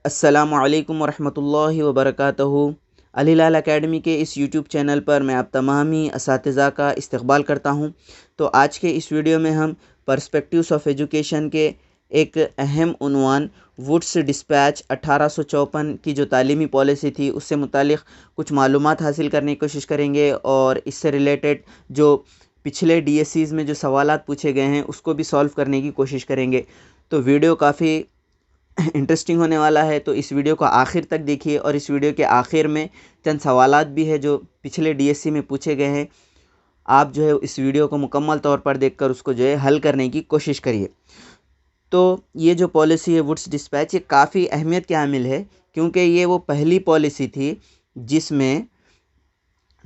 अस्सलामुअलैकुम वरहमतुल्लाहि वबरकातुहू। अल हिलाल एकेडमी के इस यूट्यूब चैनल पर मैं आप तमाम ही असातिज़ा का इस्तक़बाल करता हूँ। तो आज के इस वीडियो में हम पर्सपेक्टिव्स ऑफ एजुकेशन के एक अहम उन्वान वुड्स डिस्पैच 1854 की जो तालीमी पॉलिसी थी उससे मुतालिक कुछ मालूमात हासिल करने की कोशिश करेंगे और इससे रिलेटेड जो पिछले DSCs में जो सवालात पूछे गए हैं उसको भी सॉल्व करने की कोशिश करेंगे। तो वीडियो काफ़ी इंटरेस्टिंग होने वाला है, तो इस वीडियो को आखिर तक देखिए और इस वीडियो के आखिर में चंद सवालात भी है जो पिछले DSC में पूछे गए हैं। आप जो है इस वीडियो को मुकम्मल तौर पर देखकर उसको जो है हल करने की कोशिश करिए। तो ये जो पॉलिसी है वुड्स डिस्पैच, ये काफ़ी अहमियत के हामिल है क्योंकि ये वो पहली पॉलिसी थी जिसमें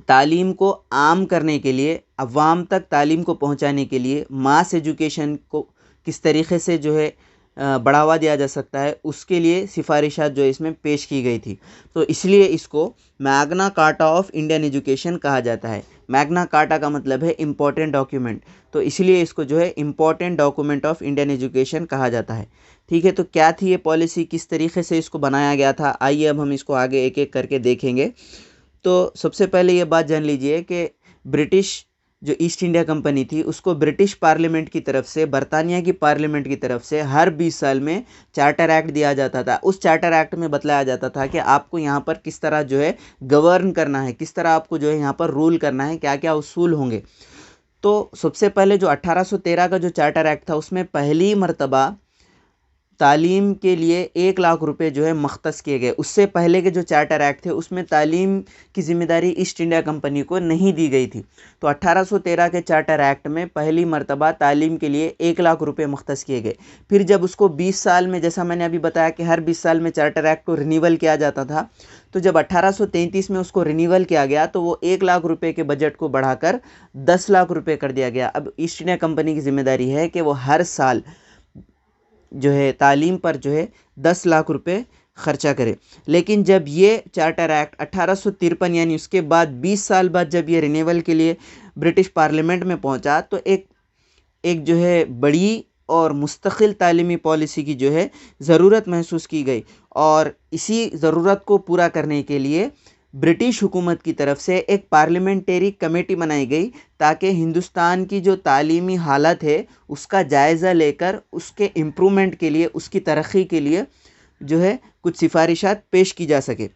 तालीम को आम करने के लिए, अवाम तक तालीम को पहुंचाने के लिए, मास एजुकेशन को किस तरीके से जो है बढ़ावा दिया जा सकता है उसके लिए सिफारिशात जो इसमें पेश की गई थी। तो इसलिए इसको Magna Carta of Indian education कहा जाता है। मैग्ना कार्टा का मतलब है इम्पोर्टेंट डॉक्यूमेंट, तो इसलिए इसको जो है important document of Indian education कहा जाता है। ठीक है, तो क्या थी ये पॉलिसी, किस तरीके से इसको बनाया गया था, आइए अब हम इसको आगे एक एक करके देखेंगे। तो सबसे पहले ये बात जान लीजिए कि ब्रिटिश जो ईस्ट इंडिया कंपनी थी उसको ब्रिटिश पार्लियामेंट की तरफ से, बरतानिया की पार्लियामेंट की तरफ से हर 20 साल में चार्टर एक्ट दिया जाता था। उस चार्टर एक्ट में बतलाया जाता था कि आपको यहाँ पर किस तरह जो है गवर्न करना है, किस तरह आपको जो है यहाँ पर रूल करना है, क्या क्या उसूल होंगे। तो सबसे पहले जो 1813 का जो चार्टर एक्ट था उसमें पहली मर्तबा तालीम के लिए 1 लाख रुपए जो है मख्तस किए गए। उससे पहले के जो चार्टर एक्ट थे उसमें तालीम की ज़िम्मेदारी ईस्ट इंडिया कंपनी को नहीं दी गई थी। तो 1813 के चार्टर एक्ट में पहली मर्तबा तालीम के लिए 1 लाख रुपए मख्तस किए गए। फिर जब उसको 20 साल में, जैसा मैंने अभी बताया कि हर 20 साल में चार्टर एक्ट को रिन्यूअल किया जाता था, तो जब 1833 में उसको रिन्यूअल किया गया तो वो 1 लाख रुपए के बजट को बढ़ाकर 10 लाख रुपए कर दिया गया। अब ईस्ट इंडिया कंपनी की जिम्मेदारी है कि वो हर साल जो है तालीम पर जो है 10 लाख रुपए खर्चा करे। लेकिन जब ये चार्टर एक्ट 1853 यानी उसके बाद 20 साल बाद जब ये रिन्यूअल के लिए ब्रिटिश पार्लियामेंट में पहुंचा तो एक जो है बड़ी और मुस्तकिल तालीमी पॉलिसी की जो है ज़रूरत महसूस की गई और इसी ज़रूरत को पूरा करने के लिए ब्रिटिश हुकूमत की तरफ से एक पार्लियामेंट्री कमेटी बनाई गई ताकि हिंदुस्तान की जो तालीमी हालत है उसका जायज़ा लेकर उसके इम्प्रूवमेंट के लिए, उसकी तरक्की के लिए जो है कुछ सिफारिशात पेश की जा सके।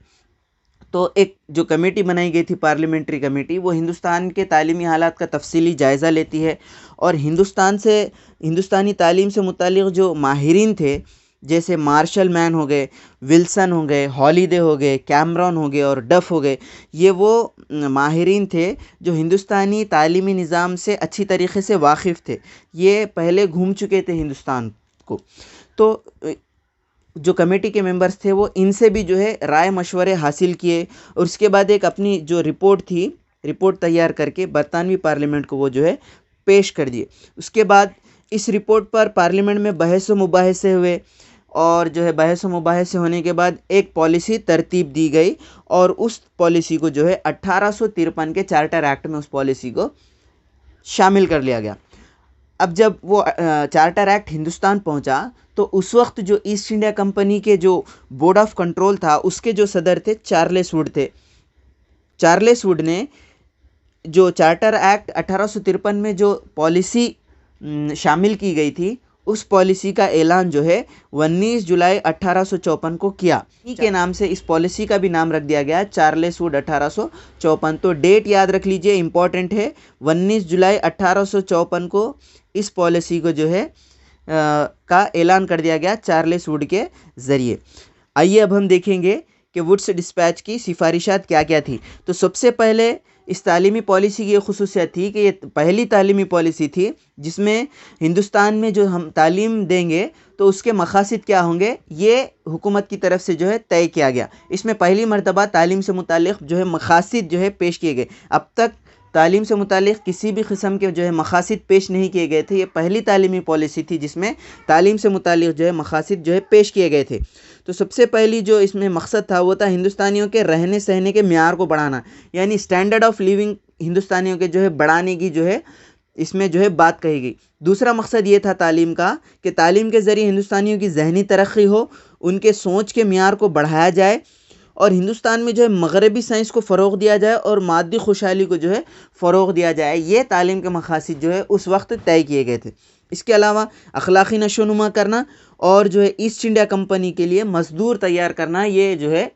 तो एक जो कमेटी बनाई गई थी पार्लियामेंट्री कमेटी, वो हिंदुस्तान के तालीमी हालात का तफसीली जायज़ा लेती है और हिंदुस्तानी तालीम से मुताल्लिक़ जो माहिरीन थे, जैसे मार्शल मैन हो गए, विल्सन हो गए, हॉलीडे हो गए, कैमरॉन हो गए और डफ हो गए, ये वो माहिरीन थे जो हिंदुस्तानी तालीमी निज़ाम से अच्छी तरीके से वाकिफ़ थे। ये पहले घूम चुके थे हिंदुस्तान को। तो जो कमेटी के मेंबर्स थे वो इनसे भी जो है राय मशवरे हासिल किए और उसके बाद एक अपनी जो रिपोर्ट तैयार करके बरतानवी पार्लियामेंट को वो जो है पेश कर दिए। उसके बाद इस रिपोर्ट पर पार्लियामेंट में बहस व मुबाहिसे हुए और जो है बहस व मुबाहिसे होने के बाद एक पॉलिसी तरतीब दी गई और उस पॉलिसी को जो है 1853 के चार्टर एक्ट में उस पॉलिसी को शामिल कर लिया गया। अब जब वो चार्टर एक्ट हिंदुस्तान पहुंचा तो उस वक्त जो ईस्ट इंडिया कंपनी के जो बोर्ड ऑफ कंट्रोल था उसके जो सदर थे चार्लेस वुड थे। चार्लेस वुड ने जो चार्टर एक्ट 1853 में जो पॉलिसी शामिल की गई थी उस पॉलिसी का ऐलान जो है 19 जुलाई 1854 को किया। इसी के नाम से इस पॉलिसी का भी नाम रख दिया गया चार्लेस वुड 1854। तो डेट याद रख लीजिए, इंपॉर्टेंट है। 19 जुलाई 1854 को इस पॉलिसी को जो है का ऐलान कर दिया गया चार्लेस वुड के ज़रिए। आइए अब हम देखेंगे कि वुड्स डिस्पैच की सिफारिशात क्या क्या थी। तो सबसे पहले इस तालीमी पॉलिसी की ये खुसूसियत थी कि ये पहली तालीमी पॉलिसी थी जिसमें हिंदुस्तान में जो हम तालीम देंगे तो उसके मकासद क्या होंगे ये हुकूमत की तरफ से जो है तय किया गया। इसमें पहली मर्तबा तालीम से मुतालिक जो है मकासद जो है पेश किए गए। अब तक तालीम से मुतालिक किसी भी किस्म के जो है मकासद पेश नहीं किए गए थे। ये पहली तालीमी पॉलिसी थी जिसमें तालीम से मुतालिक जो है मकासद जो है पेश किए गए थे। तो सबसे पहली जो इसमें मकसद था वो था हिंदुस्तानियों के रहने सहने के म्यार को बढ़ाना, यानी स्टैंडर्ड ऑफ लिविंग हिंदुस्तानियों के जो है बढ़ाने की जो है इसमें जो है बात कही गई। दूसरा मकसद ये था तालीम का कि तालीम के ज़रिए हिंदुस्तानियों की ज़हनी तरक्की हो, उनके सोच के मियार को बढ़ाया जाए और हिंदुस्तान में जो है मगरबी साइंस को फ़रोग़ दिया जाए और मादी खुशहाली को जो है फ़रोग़ दिया जाए। ये तालीम के मक़ासिद जो है उस वक्त तय किए गए थे। इसके अलावा अखलाक़ी नशोनुमा करना और जो है ईस्ट इंडिया कंपनी के लिए मज़दूर तैयार करना, ये जो है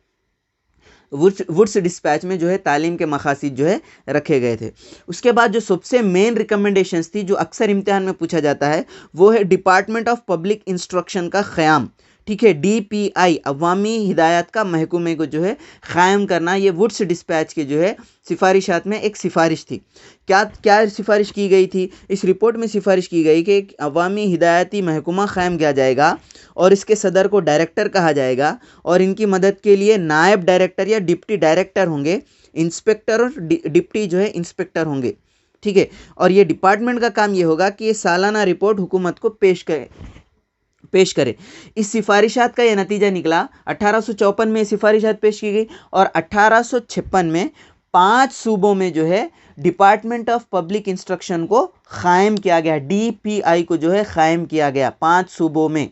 वुड्स डिस्पैच में जो है तालीम के मक़ासिद जो है रखे गए थे। उसके बाद जो सबसे मेन रिकमेंडेशंस थी जो अक्सर इम्तिहान में पूछा जाता है वो है डिपार्टमेंट ऑफ पब्लिक इंस्ट्रक्शन का क़याम। ठीक है, DPI अवामी हिदायत का महकमे को जो है क़ायम करना, ये वुड्स डिस्पैच के जो है सिफारिशात में एक सिफारिश थी। क्या क्या सिफारिश की गई थी? इस रिपोर्ट में सिफारिश की गई कि एक अवामी हिदायती महकमा क़ायम किया जाएगा और इसके सदर को डायरेक्टर कहा जाएगा और इनकी मदद के लिए नायब डायरेक्टर या डिप्टी डायरेक्टर होंगे, इंस्पेक्टर और डिप्टी जो है इंस्पेक्टर होंगे। ठीक है, और ये डिपार्टमेंट का काम ये होगा कि ये सालाना रिपोर्ट हुकूमत को पेश करे। इस सिफारिशात का यह नतीजा निकला। 1854 में सिफारिशात पेश की गई और 1856 में 5 सूबों में जो है डिपार्टमेंट ऑफ पब्लिक इंस्ट्रक्शन को क़ायम किया गया। DPI को जो है क़ायम किया गया 5 सूबों में।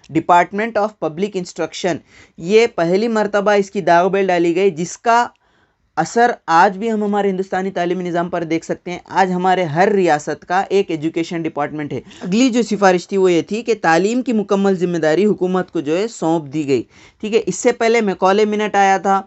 डिपार्टमेंट ऑफ पब्लिक इंस्ट्रक्शन, ये पहली मर्तबा इसकी दागबेल डाली गई, जिसका असर आज भी हम हमारे हिंदुस्तानी तालीमी निज़ाम पर देख सकते हैं। आज हमारे हर रियासत का एक एजुकेशन डिपार्टमेंट है। अगली जो सिफारिश थी वो ये थी कि तालीम की मुकम्मल जिम्मेदारी हुकूमत को जो है सौंप दी गई। ठीक है, इससे पहले मैकॉले मिनट आया था।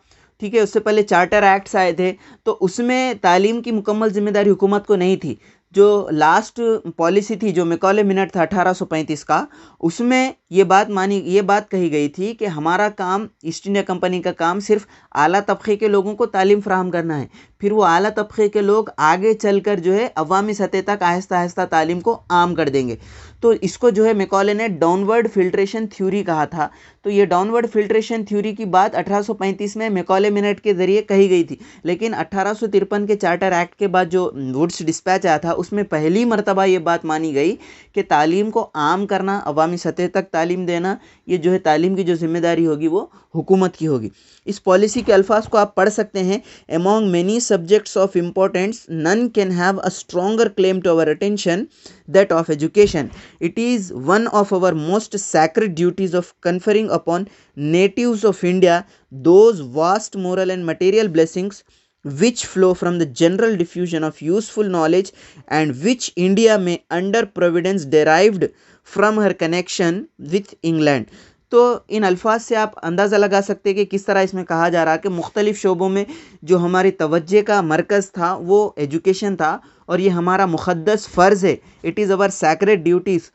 ठीक है, उससे पहले चार्टर एक्ट्स आए थे, तो उसमें तालीम की मुकम्मल जिम्मेदारी हुकूमत को नहीं थी। जो लास्ट पॉलिसी थी जो मैकॉले मिनट था 1835 का, उसमें ये बात कही गई थी कि हमारा काम, ईस्ट इंडिया कंपनी का काम सिर्फ आला तबके के लोगों को तालीम फराहम करना है। फिर वो आला तबके के लोग आगे चलकर जो है अवामी सतह तक आहिस्ता आहिस्ता तालीम को आम कर देंगे। तो इसको जो है मैकॉले ने डाउनवर्ड फिल्ट्रेशन थ्योरी कहा था। तो ये डाउनवर्ड फिल्ट्रेशन थ्योरी की बात 1835 में मैकॉले मिनट के ज़रिए कही गई थी, लेकिन 1853 के चार्टर एक्ट के बाद जो वुड्स डिस्पैच आया था उसमें पहली मर्तबा ये बात मानी गई कि तालीम को आम करना, अवामी सतह तक तालीम देना, ये जो है तालीम की जो जिम्मेदारी होगी वो हुकूमत की होगी। इस पॉलिसी के अल्फाज को आप पढ़ सकते हैं। Among many subjects of importance none can have a stronger claim to our attention that of education. It is one of our most sacred duties of conferring upon natives of India those vast moral and material blessings which flow from the general diffusion of useful knowledge and which India may under providence derived from her connection with England। तो इन अल्फाज से आप अंदाज़ा लगा सकते हैं कि किस तरह इसमें कहा जा रहा है कि मुख्तलिफ़ शोबों में जो हमारी तवज्जे का मरकज़ था वो एजुकेशन था और ये हमारा मुक़द्दस फ़र्ज़ है। It is our sacred duties.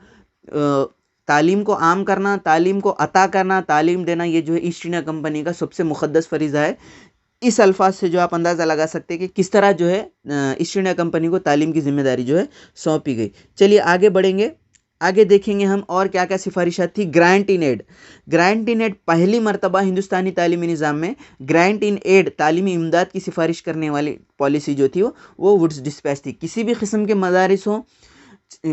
तालीम को आम करना, तालीम को अता करना, तालीम देना, ये जो है ईस्ट इंडिया कंपनी का सबसे मुक़द्दस फ़रीज़ा है। इस अल्फाज से जो आप अंदाज़ा लगा सकते हैं कि किस तरह जो है ईस्ट इंडिया कंपनी को तालीम की ज़िम्मेदारी जो है सौंपी गई। चलिए आगे बढ़ेंगे, आगे देखेंगे हम और क्या क्या सिफारिशात थी। Grant in aid. Grant in aid पहली मर्तबा हिंदुस्तानी तालीमी निज़ाम में ग्रांट इन एड तालीमी इमदाद की सिफारिश करने वाली पॉलिसी जो थी वो वुड्स डिस्पैच थी। किसी भी किस्म के मदारिस हों,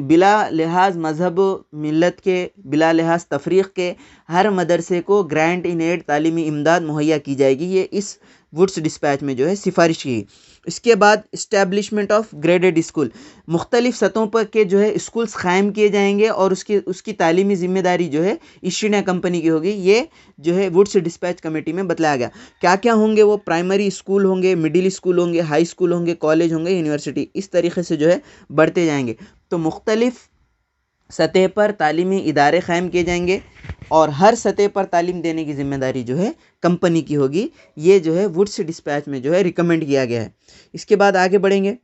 बिला लिहाज मज़हब मिलत के, बिला लिहाज तफरीक़ के, हर मदरसे को ग्रांट इन एड तालीमी इमदाद मुहैया की जाएगी। ये इस वुड्स डिस्पैच में जो है सिफारिश की। इसके बाद इस्टेब्लिशमेंट ऑफ ग्रेडेड स्कूल, मुख्तलिफ़ सतहों पर के जो है स्कूल्स क़ायम किए जाएंगे और उसकी तालीमी ज़िम्मेदारी जो है ईस्ट इंडिया कंपनी की होगी। ये जो है वुड्स डिस्पैच कमेटी में बतलाया गया। क्या क्या होंगे वो? प्राइमरी स्कूल होंगे, मिडिल स्कूल होंगे, हाई स्कूल होंगे, कॉलेज होंगे, यूनिवर्सिटी, इस तरीके से जो है बढ़ते जाएंगे। तो मुख्तलिफ़ सतह पर तालीमी इदारे क़ायम किए जाएंगे और हर सतह पर तालीम देने की ज़िम्मेदारी जो है कंपनी की होगी। ये जो है वुड्स डिस्पैच में जो है रिकमेंड किया गया है। इसके बाद आगे बढ़ेंगे।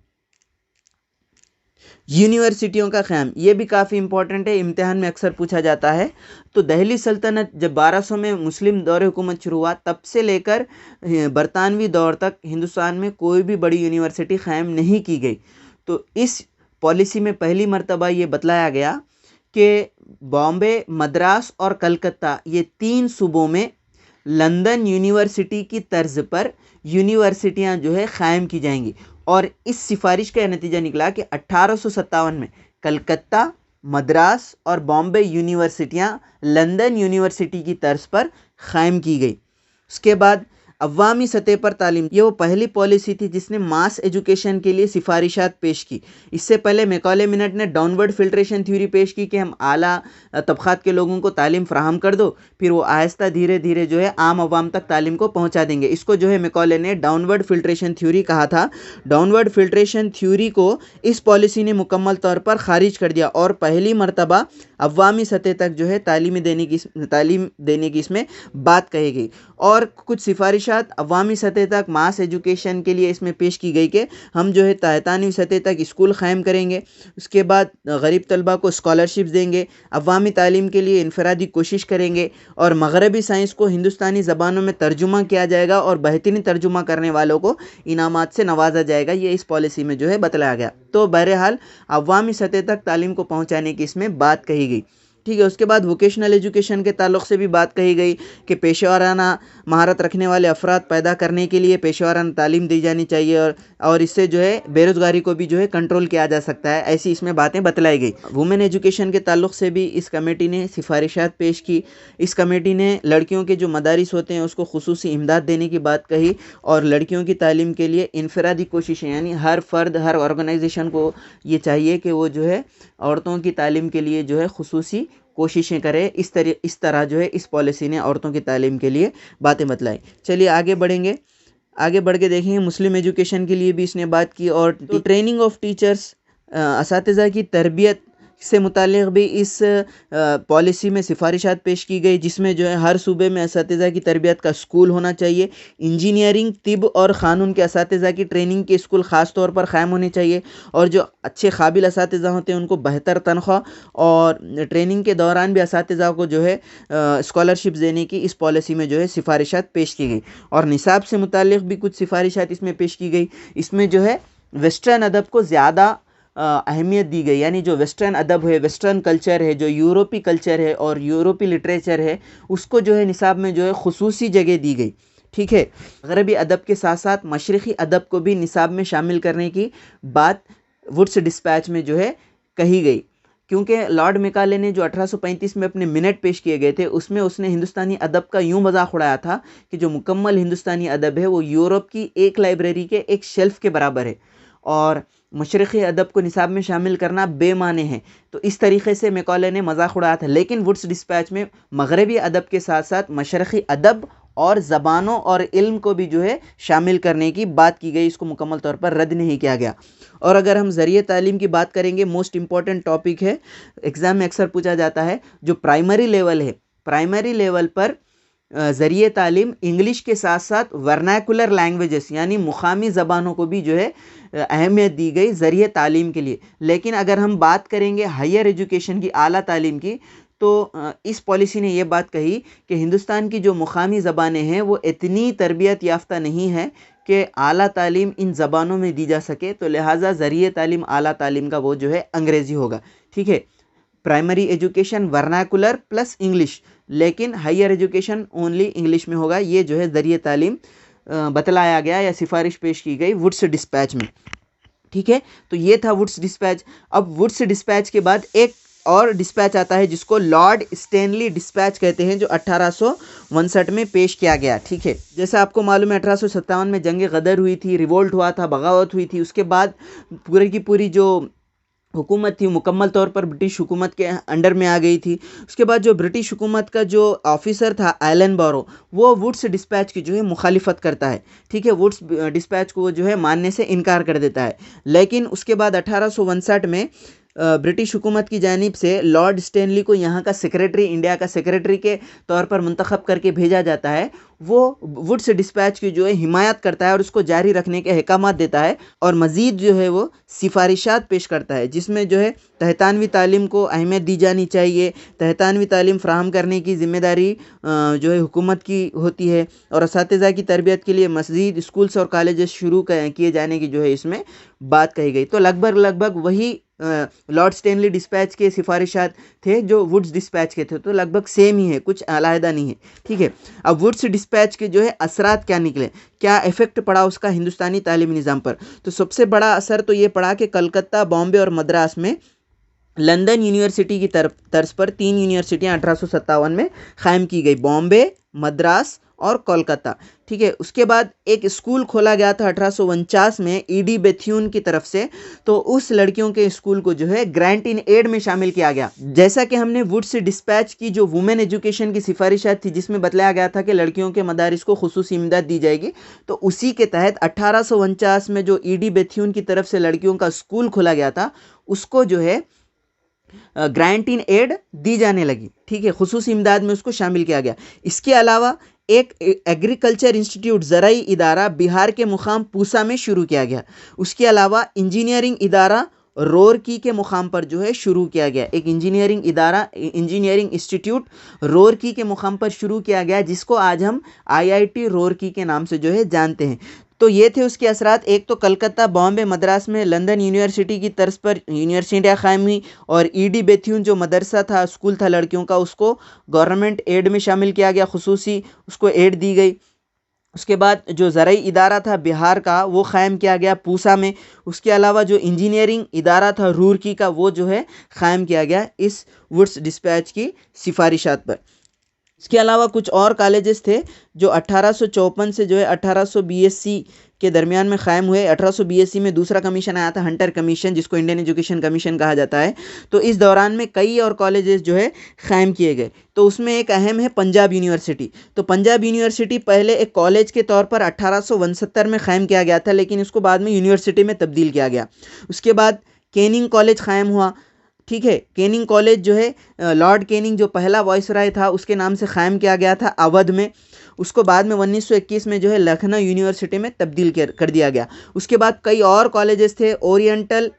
यूनिवर्सिटियों का क़याम, ये भी काफ़ी इंपॉर्टेंट है, इम्तिहान में अक्सर पूछा जाता है। तो दिल्ली सल्तनत जब 1200 में मुस्लिम दौर हुकूमत शुरू हुआ, तब से लेकर बरतानवी दौर तक हिंदुस्तान में कोई भी बड़ी यूनिवर्सिटी क़ायम नहीं की गई। तो इस पॉलिसी में पहली मर्तबा ये बतलाया गया कि बॉम्बे, मद्रास और कलकत्ता, ये 3 सूबों में लंदन यूनिवर्सिटी की तर्ज पर यूनिवर्सिटियां जो है क़ायम की जाएंगी। और इस सिफारिश का नतीजा निकला कि 1857 में कलकत्ता, मद्रास और बॉम्बे यूनिवर्सिटियां लंदन यूनिवर्सिटी की तर्ज पर क़ायम की गई। उसके बाद अवामी सतह पर तालीम, ये वो पहली पॉलिसी थी जिसने मास एजुकेशन के लिए सिफारिशात पेश की। इससे पहले मैकॉले मिनट ने डाउनवर्ड फिल्ट्रेशन थ्योरी पेश की कि हम आला तबक़ात के लोगों को तालीम फराहम कर दो, फिर वो आहिस्ता धीरे धीरे जो है आम आवाम तक तालीम को पहुँचा देंगे। इसको जो है मैकॉले ने डाउनवर्ड फिल्ट्रेशन थ्योरी कहा था। डाउनवर्ड फिल्ट्रेशन थ्योरी को इस पॉलिसी ने मुकम्मल तौर पर खारिज कर दिया और पहली मरतबा अवामी सतह तक जो है तालीम देने की इसमें बात कही गई। और कुछ सिफारिशात अवामी सतह तक मास एजुकेशन के लिए इसमें पेश की गई कि हम जो है तहतानवी सतह तक स्कूल क़ायम करेंगे, उसके बाद गरीब तलबा को स्कॉलरशिप्स देंगे, अवामी तालीम के लिए इनफरादी कोशिश करेंगे और मगरबी साइंस को हिंदुस्तानी ज़बानों में तर्जुमा किया जाएगा और बेहतरीन तर्जुमा करने वालों को इनामात से नवाजा जाएगा। ये इस पॉलिसी में जो है बतलाया गया। तो बहरहाल अवामी सतह तक तालीम को पहुँचाने की इसमें बात कही गई। ठीक है, उसके बाद वोकेशनल एजुकेशन के ताल्लुक़ से भी बात कही गई कि पेशेवराना महारत रखने वाले अफराद पैदा करने के लिए पेशेवराना तालीम दी जानी चाहिए और इससे जो है बेरोज़गारी को भी जो है कंट्रोल किया जा सकता है। ऐसी इसमें बातें बतलाई गई। वुमेन एजुकेशन के ताल्लुक़ से भी इस कमेटी ने सिफारिशात पेश की। इस कमेटी ने लड़कियों के जो मदारिस होते हैं उसको खुसूसी इमदाद देने की बात कही और लड़कियों की तालीम के लिए इनफरादी कोशिशें, यानी हर फ़र्द हर ऑर्गेनाइजेशन को ये चाहिए कि वो जो है औरतों की तालीम के लिए जो है खुसूसी कोशिशें करें। इस तरह जो है इस पॉलिसी ने औरतों की तालीम के लिए बातें बतलाई। चलिए आगे बढ़ेंगे। आगे बढ़ के देखेंगे मुस्लिम एजुकेशन के लिए भी इसने बात की और तो ट्रेनिंग ऑफ टीचर्स, असातिज़ा की तरबियत से मुतालिक भी इस पॉलिसी में सिफारिशात पेश की गई, जिसमें जो है हर सूबे में असातिज़ा की तरबियत का स्कूल होना चाहिए। इंजीनियरिंग, तिब और क़ानून के असातिज़ा की ट्रेनिंग के स्कूल ख़ास तौर पर क़ायम होने चाहिए और जो अच्छे काबिल असातिज़ा होते हैं उनको बेहतर तनख्वाह और ट्रेनिंग के दौरान भी असातिज़ा को जो है स्कॉलरशिप्स देने की इस पॉलिसी में जो है सिफारिशात पेश की गई। और निसाब से मुतालिक भी कुछ सिफारिशात इसमें पेश की गई। इसमें जो है वेस्टर्न अदब को ज़्यादा अहमियत दी गई, यानी जो वेस्टर्न अदब है, वेस्टर्न कल्चर है, जो यूरोपी कल्चर है और यूरोपी लिटरेचर है, उसको जो है निसाब में जो है खुसूसी जगह दी गई। ठीक है, मगरबी अदब के साथ साथ मशरिक़ी अदब को भी निसाब में शामिल करने की बात वुड्स डिस्पैच में जो है कही गई, क्योंकि लॉर्ड मैकाले ने जो 1835 में अपने मिनट पेश किए गए थे उसमें उसने हिंदुस्तानी अदब का यूँ मजाक उड़ाया था कि जो मुकम्मल हिंदुस्तानी अदब है वो यूरोप की एक लाइब्रेरी के एक शेल्फ़ के बराबर है और मशरिक़ी अदब को निसाब में शामिल करना बेमाने है। तो इस तरीक़े से मैकाले ने मजाक उड़ाया था। लेकिन वुड्स डिस्पैच में मगरबी अदब के साथ साथ मशरिक़ी अदब और ज़बानों और इल्म को भी जो है शामिल करने की बात की गई। इसको मुकम्मल तौर पर रद्द नहीं किया गया। और अगर हम ज़रिए तालीम की बात करेंगे, मोस्ट इम्पॉर्टेंट टॉपिक है, एग्ज़ाम में अक्सर पूछा जाता है, जो प्राइमरी लेवल है, प्राइमरी लेवल पर ज़रिए तालीम इंग्लिश के साथ साथ वर्नाकुलर लैंग्वेजेस यानी मुकामी ज़बानों को भी जो है अहमियत दी गई ज़रिए तालीम के लिए। लेकिन अगर हम बात करेंगे हायर एजुकेशन की, आला तालीम की, तो इस पॉलिसी ने ये बात कही कि हिंदुस्तान की जो मुकामी ज़बानें हैं वो इतनी तरबियत याफ्ता नहीं है कि आला तालीम इन ज़बानों में दी जा सके, तो लिहाजा ज़रिए तालीम आला तालीम का वो जो है अंग्रेज़ी होगा। ठीक है, primary education vernacular plus English, लेकिन हायर एजुकेशन ओनली इंग्लिश में होगा। ये जो है ज़रिए तालीम बतलाया गया या सिफारिश पेश की गई वुड्स डिस्पैच में। ठीक है, तो ये था वुड्स डिस्पैच। अब वुड्स डिस्पैच के बाद एक और डिस्पैच आता है जिसको लॉर्ड स्टैनली डिस्पैच कहते हैं, जो 1859 में पेश किया गया। ठीक है, जैसा आपको मालूम है 1857 में जंग गदर हुई थी, रिवोल्ट हुआ था, बगावत हुई थी। उसके बाद पूरी की पूरी जो हुकूमत थी मुकम्मल तौर पर ब्रिटिश हुकूमत के अंडर में आ गई थी। उसके बाद जो ब्रिटिश हुकूमत का जो ऑफिसर था एलन बारो, वो वुड्स डिस्पैच की जो है मुखालिफत करता है। ठीक है, वुड्स डिस्पैच को जो है मानने से इनकार कर देता है। लेकिन उसके बाद 1859 में ब्रिटिश हुकूमत की जानिब से लॉर्ड स्टैनली को यहाँ का सेक्रेटरी, इंडिया का सेक्रेटरी के तौर पर मुंतखब करके भेजा जाता है। वो वुड्स डिस्पैच की जो है हिमायत करता है और उसको जारी रखने के अहकामात देता है और मज़ीद जो है वो सिफारिशात पेश करता है, जिसमें जो है तहतानवी तालीम को अहमियत दी जानी चाहिए, तहतानवी तालीम फ़राहम करने की ज़िम्मेदारी जो है हुकूमत की होती है और असातिज़ा की तरबियत के लिए मज़ीद स्कूल्स और कॉलेजेस शुरू किए जाने की जो है इसमें बात कही गई। तो लगभग वही लॉर्ड स्टैनली डिस्पैच के सिफारिशात थे जो वुड्स डिस्पैच के थे, तो लगभग सेम ही है, कुछ अलहदा नहीं है। ठीक है, अब वुड्स डिस्पैच के जो है असरात क्या निकले, क्या इफ़ेक्ट पड़ा उसका हिंदुस्तानी तालीमी निज़ाम पर। तो सबसे बड़ा असर तो ये पड़ा कि कलकत्ता, बॉम्बे और मद्रास में लंदन यूनिवर्सिटी की तर्ज पर 3 यूनिवर्सिटियां 1857 में कायम की गई, बॉम्बे, मद्रास और कोलकाता। ठीक है, उसके बाद एक स्कूल खोला गया था 1849 में ईडी बेथ्यून की तरफ से। तो उस लड़कियों के स्कूल को जो है ग्रांट इन एड में शामिल किया गया। जैसा कि हमने वुड्स डिस्पैच की जो वुमेन एजुकेशन की सिफारिशात थी, जिसमें बतलाया गया था कि लड़कियों के मदारिस को खुसूसी इमदाद दी जाएगी, तो उसी के तहत 1849 में जो ईडी बेथ्यून की तरफ से लड़कियों का स्कूल खोला गया था, उसको जो है ग्रांट इन एड दी जाने लगी। ठीक है, खुसूसी इमदाद में उसको शामिल किया गया। इसके अलावा एक एग्रीकल्चर इंस्टीट्यूट ज़राई इदारा बिहार के मुकाम पूसा में शुरू किया गया। उसके अलावा इंजीनियरिंग इदारा रोरकी के मुकाम पर जो है शुरू किया गया। एक इंजीनियरिंग इदारा, इंजीनियरिंग इंस्टीट्यूट रोरकी के मुकाम पर शुरू किया गया, जिसको आज हम आईआईटी रोरकी के नाम से जो है जानते हैं। तो ये थे उसके असरात। एक तो कलकत्ता, बॉम्बे, मद्रास में लंदन यूनिवर्सिटी की तर्ज पर यूनिवर्सिटियाँ कायम हुई, और ईडी बेथ्यून जो मदरसा था, स्कूल था लड़कियों का, उसको गवर्नमेंट एड में शामिल किया गया, खुसूसी उसको एड दी गई। उसके बाद जो ज़राई इदारा था बिहार का, वो कायम किया गया पूसा में। उसके अलावा जो इंजीनियरिंग इदारा था रूरकी का, वो जो है कायम किया गया इस वुड्स डिस्पैच की सिफारिशात पर। इसके अलावा कुछ और कॉलेजेस थे जो 1854 से जो है 1882 के दरमियान में कायम हुए। 1882 में दूसरा कमीशन आया था, हंटर कमीशन, जिसको इंडियन एजुकेशन कमीशन कहा जाता है। तो इस दौरान में कई और कॉलेजेस जो है कायम किए गए। तो उसमें एक अहम है पंजाब यूनिवर्सिटी। तो पंजाब यूनिवर्सिटी पहले एक कॉलेज के तौर पर 1869 में कायम किया गया था, लेकिन इसको बाद में यूनिवर्सिटी में तब्दील किया गया। उसके बाद कैनिंग कॉलेज कायम हुआ। ठीक है, कैनिंग कॉलेज जो है लॉर्ड कैनिंग जो पहला वाइसराय था, उसके नाम से कायम किया गया था अवध में। उसको बाद में 1921 में जो है लखनऊ यूनिवर्सिटी में तब्दील कर दिया गया। उसके बाद कई और कॉलेजेस थे। ओरिएंटल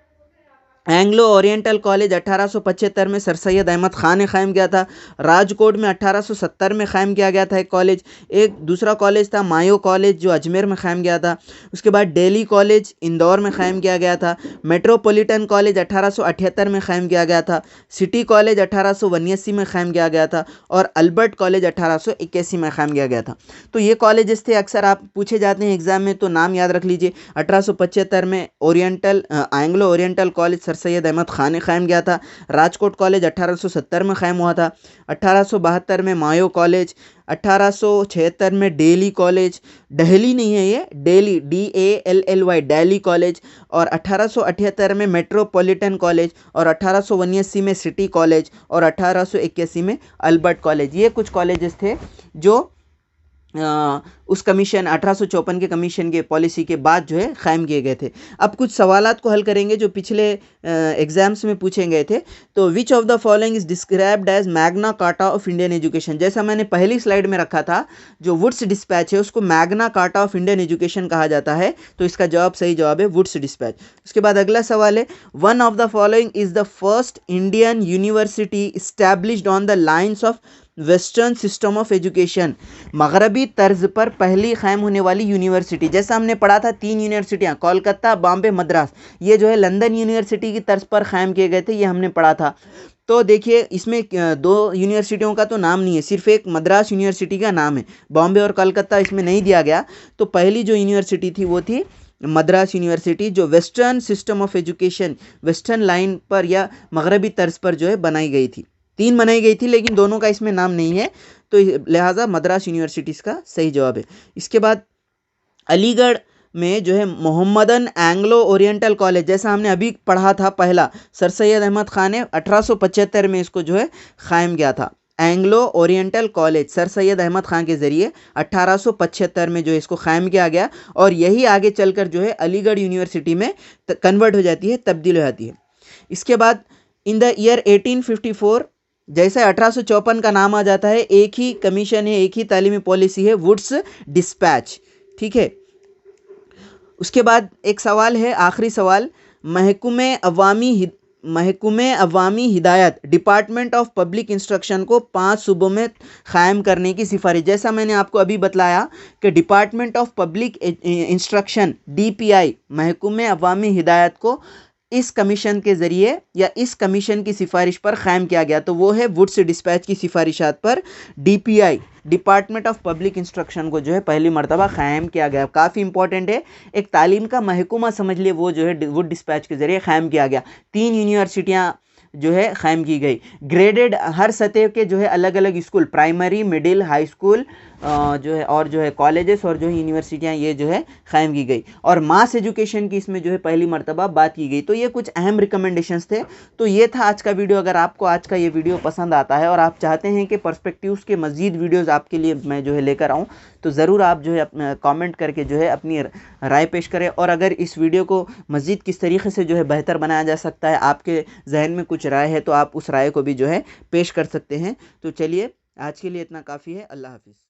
एंग्लो ओरिएंटल कॉलेज 1875 में सर सैयद अहमद खान ने कायम किया था। राजकोट में 1870 में कायम किया गया था एक कॉलेज। एक दूसरा कॉलेज था मायो कॉलेज, जो अजमेर में कायम किया था। उसके बाद दिल्ली कॉलेज इंदौर में कायम किया गया था। मेट्रोपॉलिटन कॉलेज 1878 में कायम किया गया था। सिटी कॉलेज 1879 में कायम किया गया था। और अल्बर्ट कॉलेज 1881 में कायम किया गया था। तो ये कॉलेजेस थे, अक्सर आप पूछे जाते हैं एग्जाम में, तो नाम याद रख लीजिए। 1875 में Oriental Anglo Oriental College sir Syed Ahmad Khan ने कायम किया था। राजकोट कॉलेज 1870 में कायम हुआ था। 1872 में मायो कॉलेज, 1876 में दिल्ली कॉलेज, दिल्ली नहीं है ये, दिल्ली DALLY दिल्ली कॉलेज, और 1878 में मेट्रोपॉलिटन कॉलेज, और 1879 में सिटी कॉलेज, और 1881 में अल्बर्ट कॉलेज। ये कुछ कॉलेजेस थे जो उस कमीशन 1854 के कमीशन के पॉलिसी के बाद जो है कायम किए गए थे। अब कुछ सवालात को हल करेंगे जो पिछले एग्जाम्स में पूछे गए थे। तो which of the following is described as Magna Carta of Indian education. जैसा मैंने पहली स्लाइड में रखा था, जो वुड्स डिस्पैच है उसको Magna Carta of Indian education कहा जाता है। तो इसका जवाब, सही जवाब है वुड्स डिस्पैच। उसके बाद अगला सवाल है, one of the following is the first Indian university established on the lines of western system of education. मगरबी तर्ज पर पहली कायम होने वाली यूनिवर्सिटी। जैसा हमने पढ़ा था 3 यूनिवर्सिटियाँ, कोलकाता, बॉम्बे, मद्रास, ये जो है लंदन यूनिवर्सिटी की तर्ज पर कायम किए गए थे, ये हमने पढ़ा था। तो देखिए इसमें 2 यूनिवर्सिटियों का तो नाम नहीं है, सिर्फ एक मद्रास यूनिवर्सिटी का नाम है। बॉम्बे और कोलकाता इसमें नहीं दिया गया। तो पहली जो यूनिवर्सिटी थी वो थी मद्रास यूनिवर्सिटी, जो western system of education, western line पर या मगरबी तर्ज पर जो है बनाई गई थी। 3 बनाई गई थी, लेकिन दोनों का इसमें नाम नहीं है, तो लिहाजा मद्रास यूनिवर्सिटी इसका सही जवाब है। इसके बाद अलीगढ़ में जो है मोहम्मदन एंग्लो ओरिएंटल कॉलेज, जैसा हमने अभी पढ़ा था पहला, सर सैयद अहमद खान ने 1875 में इसको जो है कायम किया था। Anglo Oriental College sir Syed Ahmad Khan के ज़रिए 1875 में जो है इसको कायम किया गया, और यही आगे चलकर जो है अलीगढ़ यूनिवर्सिटी में कन्वर्ट हो जाती है, तब्दील हो जाती है। इसके बाद इन द ईयर 1854, जैसे 1854 का नाम आ जाता है, एक ही कमीशन है, एक ही तालीमी पॉलिसी है, वुड्स डिस्पैच। ठीक है, उसके बाद एक सवाल है, आखिरी सवाल, महकूमे अवामी हिदायत डिपार्टमेंट ऑफ पब्लिक इंस्ट्रक्शन को 5 सूबों में कायम करने की सिफारिश। जैसा मैंने आपको अभी बतलाया कि department of public instruction DPI, महकूमे अवामी हिदायत को इस कमीशन के ज़रिए या इस कमीशन की सिफारिश पर कायम किया गया। तो वो है वुड्स डिस्पैच की सिफारिशात पर DPI, department of public instruction को जो है पहली मरतबा कायम किया गया। काफ़ी इंपॉर्टेंट है, एक तालीम का महकूमा समझ लिए, वो जो है वुड डिस्पैच के ज़रिए कायम किया गया। 3 यूनिवर्सिटियाँ जो है क़ायम की गई। ग्रेडेड हर सतह के जो है अलग अलग school, primary, middle, high school जो है और जो है कॉलेजेस और जो है यूनिवर्सिटियाँ ये जो है क़ायम की गई। और मास एजुकेशन की इसमें जो है पहली मर्तबा बात की गई। तो ये कुछ अहम रिकमेंडेशंस थे। तो ये था आज का वीडियो। अगर आपको आज का ये वीडियो पसंद आता है और आप चाहते हैं कि पर्सपेक्टिव्स के मज़ीद वीडियोज़ आपके लिए मैं जो है लेकर आऊँ, तो ज़रूर आप जो है कमेंट करके जो है अपनी राय पेश करें। और अगर इस वीडियो को मज़ीद किस तरीके से जो है बेहतर बनाया जा सकता है, आपके जहन में कुछ राय है तो आप उस राय को भी जो है पेश कर सकते हैं। तो चलिए आज के लिए इतना काफ़ी है। अल्लाह हाफ़िज़।